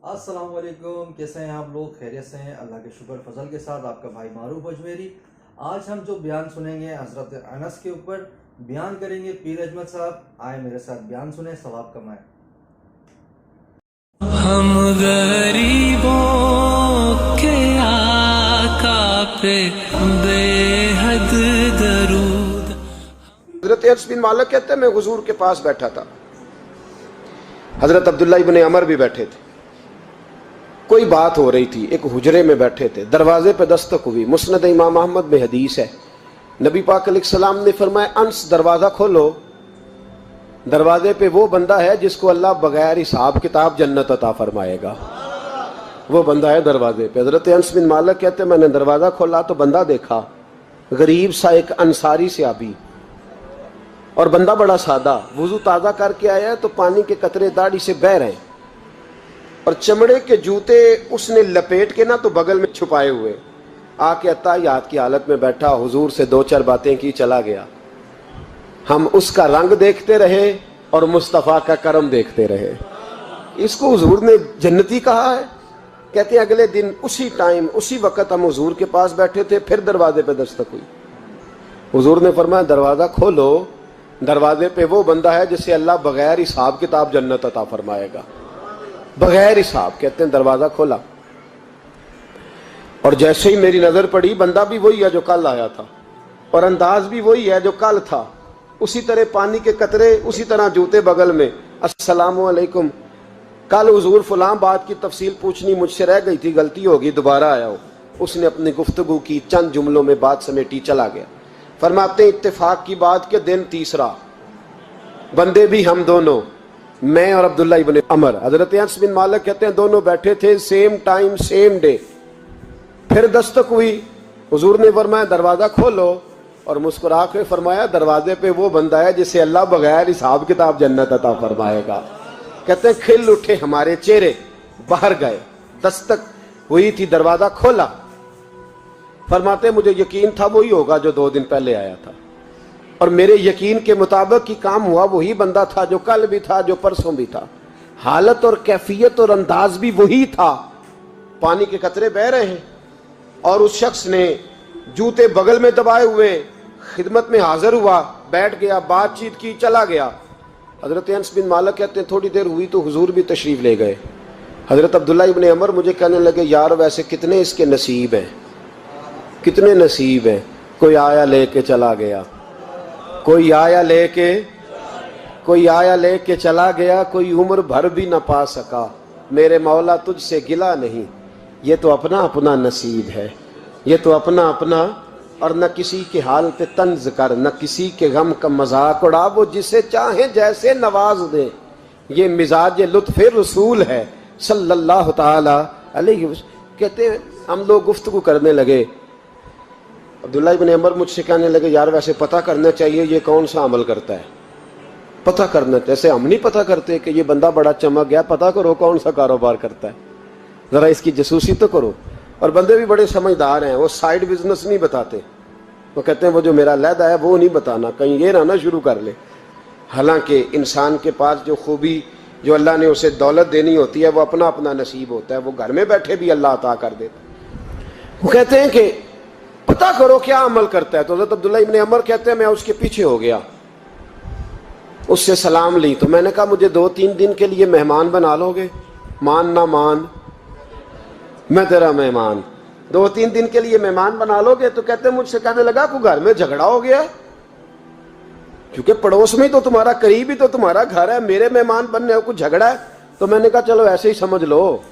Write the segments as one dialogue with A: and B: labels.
A: अस्सलाम वालेकुम, कैसे हैं आप लोग? खैरियत से हैं? अल्लाह के शुक्र फजल के साथ आपका भाई मारूफ अजमेरी। आज हम जो बयान सुनेंगे हज़रत अनस के ऊपर बयान करेंगे पीर अजमत साहब। आए मेरे साथ बयान सुने, सवाब कमाएं।
B: हम गरीबों के आका पे बेहद दरूद।
C: हजरत अनस बिन मालिक कहते हैं मैं हुजूर के पास बैठा था, हजरत अब्दुल्ला इब्न अमर भी बैठे थे। कोई बात हो रही थी, एक हुजरे में बैठे थे, दरवाजे पे दस्तक हुई। मुस्नद इमाम अहमद में हदीस है, नबी पाक अलैहिस्सलाम ने फरमाया अनस दरवाजा खोलो, दरवाजे पे वो बंदा है जिसको अल्लाह बगैर हिसाब किताब जन्नत अता फरमाएगा। वो बंदा है दरवाजे पे। हजरत अनस बिन मालिक कहते मैंने दरवाजा खोला तो बंदा देखा, गरीब सा एक अंसारी सहाबी, और बंदा बड़ा सादा, वुजू ताज़ा करके आया है तो पानी के कतरे दाढ़ी से बह रहे हैं, और चमड़े के जूते उसने लपेट के ना तो बगल में छुपाए हुए, आके अत्ताहियात की हालत में बैठा, हुजूर से दो चार बातें की, चला गया। हम उसका रंग देखते रहे और मुस्तफ़ा का करम देखते रहे। इसको हुजूर ने जन्नती कहा है। कहते हैं अगले दिन उसी टाइम उसी वक्त हम हुजूर के पास बैठे थे, फिर दरवाजे पे दस्तक हुई। हुजूर ने फरमाया दरवाजा खोलो, दरवाजे पे वो बंदा है जिसे अल्लाह बगैर हिसाब किताब जन्नत अता फरमाएगा, बगैर हिसाब। कहते हैं दरवाजा खोला और जैसे ही मेरी नजर पड़ी, बंदा भी वही है जो कल आया था और अंदाज भी वही है जो कल था, उसी तरह पानी के कतरे, उसी तरह जूते बगल में। अस्सलामु अलैकुम, कल हुजूर फलां बात की तफसील पूछनी मुझसे रह गई थी, गलती होगी, दोबारा आया हो। उसने अपनी गुफ्तगू की, चंद जुमलों में बात समेटी, चला गया। फरमाते इत्तेफाक की बात के दिन तीसरा, बंदे भी हम दोनों, मैं और अब्दुल्ला इब्न अमर। हजरत अनस बिन मालिक कहते हैं दोनों बैठे थे, सेम टाइम सेम डे। फिर दस्तक हुई, हुजूर ने फरमाया दरवाजा खोलो, और मुस्कुरा के फरमाया दरवाजे पे वो बंदा है जिसे अल्लाह बगैर हिसाब किताब जन्नत अता फरमाएगा। कहते हैं खिल उठे हमारे चेहरे, बाहर गए, दस्तक हुई थी, दरवाजा खोला। फरमाते मुझे यकीन था वही होगा जो 2 दिन पहले आया था, और मेरे यकीन के मुताबिक ही काम हुआ। वही बंदा था जो कल भी था, जो परसों भी था। हालत और कैफियत और अंदाज भी वही था। पानी के कतरे बह रहे हैं और उस शख्स ने जूते बगल में दबाए हुए खिदमत में हाजिर हुआ, बैठ गया, बातचीत की, चला गया। हजरत अनस बिन मालिक कहते हैं थोड़ी देर हुई तो हुजूर भी तशरीफ ले गए। हजरत अब्दुल्ला इब्न अमर मुझे कहने लगे यार वैसे कितने इसके नसीब हैं, कितने नसीब हैं। कोई आया लेके चला गया, कोई आया लेके चला गया, कोई उम्र भर भी न पा सका। मेरे मौला तुझसे गिला नहीं, ये तो अपना अपना नसीब है, ये तो अपना अपना। और न किसी के हाल पे तंज कर, न किसी के गम का मजाक उड़ा, वो जिसे चाहे जैसे नवाज दे। ये मिजाज लुत्फ़ रसूल है सल्लल्लाहु ताला अलैहि वसल्लम। कहते हैं हम लोग गुफ्तगू करने लगे। अब्दुल्ला इब्न अमर मुझसे कहने लगे यार वैसे पता करना चाहिए ये कौन सा अमल करता है, पता करना। जैसे हम नहीं पता करते कि ये बंदा बड़ा चमक गया, पता करो कौन सा कारोबार करता है, जरा इसकी जासूसी तो करो। और बंदे भी बड़े समझदार हैं, वो साइड बिजनेस नहीं बताते। वो कहते हैं वो जो मेरा लहदा है वो नहीं बताना, कहीं ये ना शुरू कर ले। हालांकि इंसान के पास जो खूबी, जो अल्लाह ने उसे दौलत देनी होती है, वो अपना अपना नसीब होता है, वो घर में बैठे भी अल्लाह अता कर देता। वो कहते हैं कि पता करो क्या अमल करता है। तो हज़रत अब्दुल्ला इब्न अमर कहते हैं मैं उसके पीछे हो गया, उससे सलाम ली। तो मैंने कहा मुझे 2-3 दिन के लिए मेहमान बना लोगे? मान ना मान, मैं तेरा मेहमान, 2-3 दिन के लिए मेहमान बना लोगे? तो कहते मुझसे कहने लगा को घर में झगड़ा हो गया, क्योंकि पड़ोस में ही तो तुम्हारा, करीब ही तो तुम्हारा घर है, मेरे मेहमान बनने हो, कुछ झगड़ा है? तो मैंने कहा चलो ऐसे ही समझ लो,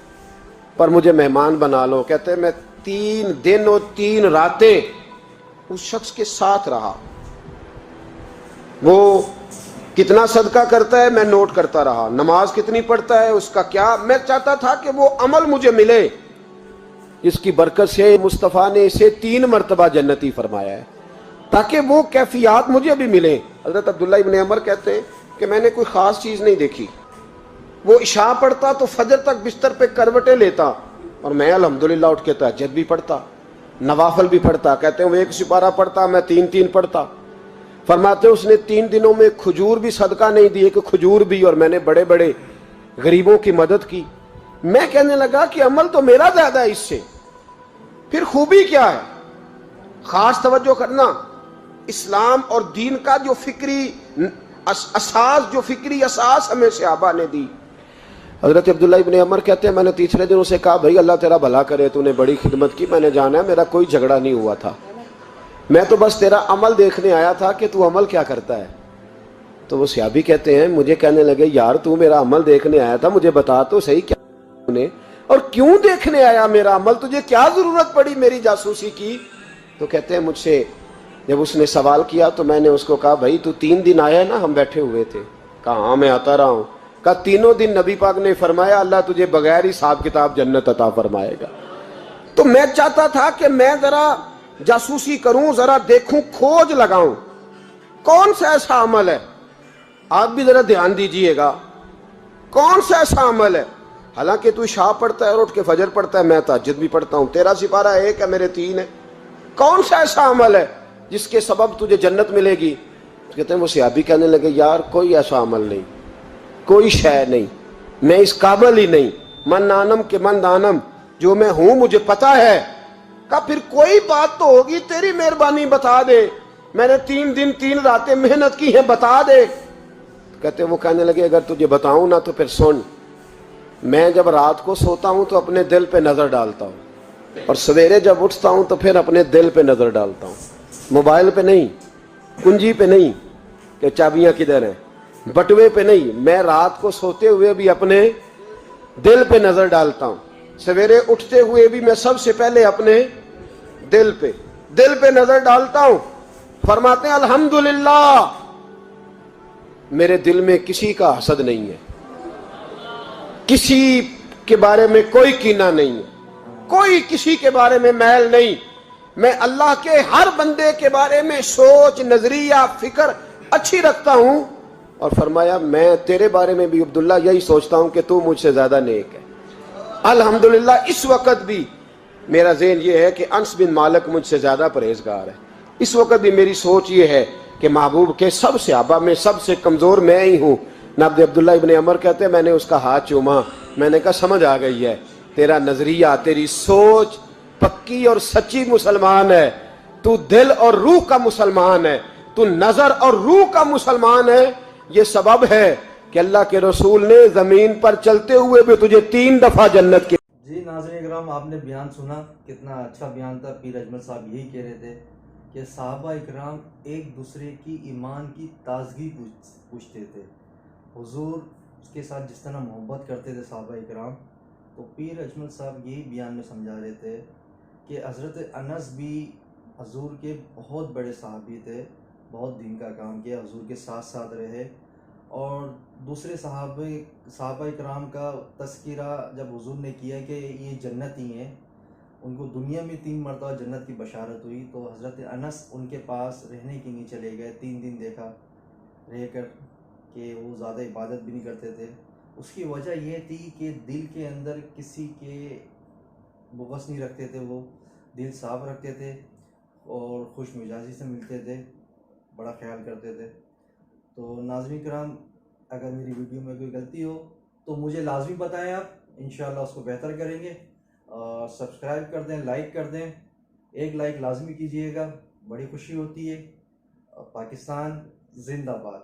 C: पर मुझे मेहमान बना लो। कहते मैं 3 दिन और 3 रातें उस शख्स के साथ रहा। वो कितना सदका करता है मैं नोट करता रहा, नमाज कितनी पढ़ता है, उसका क्या। मैं चाहता था कि वो अमल मुझे मिले, इसकी बरकत से मुस्तफ़ा ने इसे 3 मरतबा जन्नती फरमाया है, ताकि वो कैफियत मुझे भी मिले। हजरत अब्दुल्ला इब्न अमर कहते हैं कि मैंने कोई ख़ास चीज़ नहीं देखी। वो इशा पढ़ता तो फजर तक बिस्तर पे करवटें लेता, और मैं अल्हम्दुलिल्लाह उठ के तहज्जुद भी पढ़ता, नवाफल भी पढ़ता। कहते हैं वो 1 सिपारा पढ़ता, मैं 3-3 पढ़ता। फरमाते उसने 3 दिनों में खजूर भी सदका नहीं दी, कि खजूर भी, और मैंने बड़े बड़े गरीबों की मदद की। میں کہنے لگا کہ عمل تو میرا زیادہ ہے اس سے، پھر خوبی کیا ہے؟ خاص توجہ کرنا، اسلام اور دین کا جو فکری اساس ہمیں صحابہ نے دی۔ حضرت عبداللہ ابن عمر کہتے ہیں میں نے تیسرے دن اسے کہا بھائی اللہ تیرا بھلا کرے، تو نے بڑی خدمت کی، میں نے جانا ہے میرا کوئی جھگڑا نہیں ہوا تھا، میں تو بس تیرا عمل دیکھنے آیا تھا کہ تو عمل کیا کرتا ہے۔ تو وہ صحابی کہتے ہیں مجھے کہنے لگے یار تو میرا عمل دیکھنے آیا تھا، مجھے بتا تو صحیح کیا نے، اور کیوں دیکھنے آیا میرا عمل، تجھے کیا ضرورت پڑی میری جاسوسی کی؟ تو کہتے ہیں مجھ سے جب اس نے سوال کیا تو میں نے اس کو کہا بھائی تو 3 دن آیا ہے نا، ہم بیٹھے ہوئے تھے، کہا ہاں میں آتا رہا ہوں، کہا 3 دن نبی پاک نے فرمایا اللہ تجھے بغیر حساب کتاب جنت عطا فرمائے گا۔ تو میں چاہتا تھا کہ میں ذرا جاسوسی کروں، ذرا دیکھوں، کھوج لگاؤں کون سا ایسا عمل ہے، آپ بھی ذرا دھیان دیجئے گا کون سا ایسا عمل ہے، حالانکہ تو عشاء پڑھتا ہے اور اٹھ کے فجر پڑھتا ہے، میں تہجد بھی پڑھتا ہوں، تیرا سپارہ 1 ہے میرے 3 ہے، کون سا ایسا عمل ہے جس کے سبب تجھے جنت ملے گی؟ کہتے ہیں وہ صحابی کہنے لگے یار کوئی ایسا عمل نہیں، کوئی شے نہیں، میں اس قابل ہی نہیں، من آنم کے من دانم، جو میں ہوں مجھے پتا ہے۔ کہا پھر کوئی بات تو ہوگی، تیری مہربانی بتا دے، میں نے 3 دن 3 راتیں محنت کی ہیں، بتا دے۔ کہتے ہیں وہ کہنے لگے اگر تجھے بتاؤں نا تو پھر سن، میں جب رات کو سوتا ہوں تو اپنے دل پہ نظر ڈالتا ہوں، اور سویرے جب اٹھتا ہوں تو پھر اپنے دل پہ نظر ڈالتا ہوں، موبائل پہ نہیں، کنجی پہ نہیں کہ چابیاں کدھر ہیں، بٹوے پہ نہیں، میں رات کو سوتے ہوئے بھی اپنے دل پہ نظر ڈالتا ہوں، سویرے اٹھتے ہوئے بھی میں سب سے پہلے اپنے دل پہ نظر ڈالتا ہوں۔ فرماتے ہیں الحمدللہ میرے دل میں کسی کا حسد نہیں ہے، کسی کے بارے میں کوئی کینہ نہیں ہے، کوئی کسی کے بارے میں میل نہیں، میں اللہ کے ہر بندے کے بارے میں سوچ، نظریہ، فکر اچھی رکھتا ہوں، اور فرمایا میں تیرے بارے میں بھی عبداللہ یہی سوچتا ہوں کہ تو مجھ سے زیادہ نیک ہے۔ الحمدللہ اس وقت بھی میرا ذہن یہ ہے کہ انس بن مالک مجھ سے زیادہ پرہیزگار ہے، اس وقت بھی میری سوچ یہ ہے کہ محبوب کے سب صحابہ میں سب سے کمزور میں ہی ہوں۔ نبی عبداللہ ابن عمر کہتے ہیں میں نے اس کا ہاتھ چوما، میں نے کہا سمجھ آ گئی ہے، تیرا نظریہ، تیری سوچ پکی اور سچی مسلمان ہے، تو دل اور روح کا مسلمان ہے، تو نظر اور روح کا مسلمان ہے، یہ سبب ہے کہ اللہ کے رسول نے زمین پر چلتے ہوئے بھی تجھے 3 دفعہ جنت کی۔
A: جی ناظرین اکرام، آپ نے بیان سنا، کتنا اچھا بیان تھا۔ پیر اجمل صاحب یہی کہہ رہے تھے کہ صحابہ اکرام ایک دوسرے کی ایمان کی تازگی پوچھتے تھے، حضور کے ساتھ جس طرح محبت کرتے تھے صحابہ اکرام، تو پیر اجمل صاحب یہی بیان میں سمجھا رہے تھے کہ حضرت انس بھی حضور کے بہت بڑے صحابی تھے، بہت دین کا کام کیا، حضور کے ساتھ ساتھ رہے، اور دوسرے صحابہ اکرام کا تذکرہ جب حضور نے کیا کہ یہ جنتی ہیں، ان کو دنیا میں 3 مرتبہ جنت کی بشارت ہوئی، تو حضرت انس ان کے پاس رہنے کے لیے چلے گئے، 3 دن دیکھا رہ کر کہ وہ زیادہ عبادت بھی نہیں کرتے تھے۔ اس کی وجہ یہ تھی کہ دل کے اندر کسی کے بغض نہیں رکھتے تھے، وہ دل صاف رکھتے تھے اور خوش مزاجی سے ملتے تھے، بڑا خیال کرتے تھے۔ تو ناظرین کرام، اگر میری ویڈیو میں کوئی غلطی ہو تو مجھے لازمی بتائیں، آپ انشاءاللہ اس کو بہتر کریں گے، اور سبسکرائب کر دیں، لائک کر دیں، 1 لائک لازمی کیجئے گا، بڑی خوشی ہوتی ہے۔ پاکستان زندہ باد۔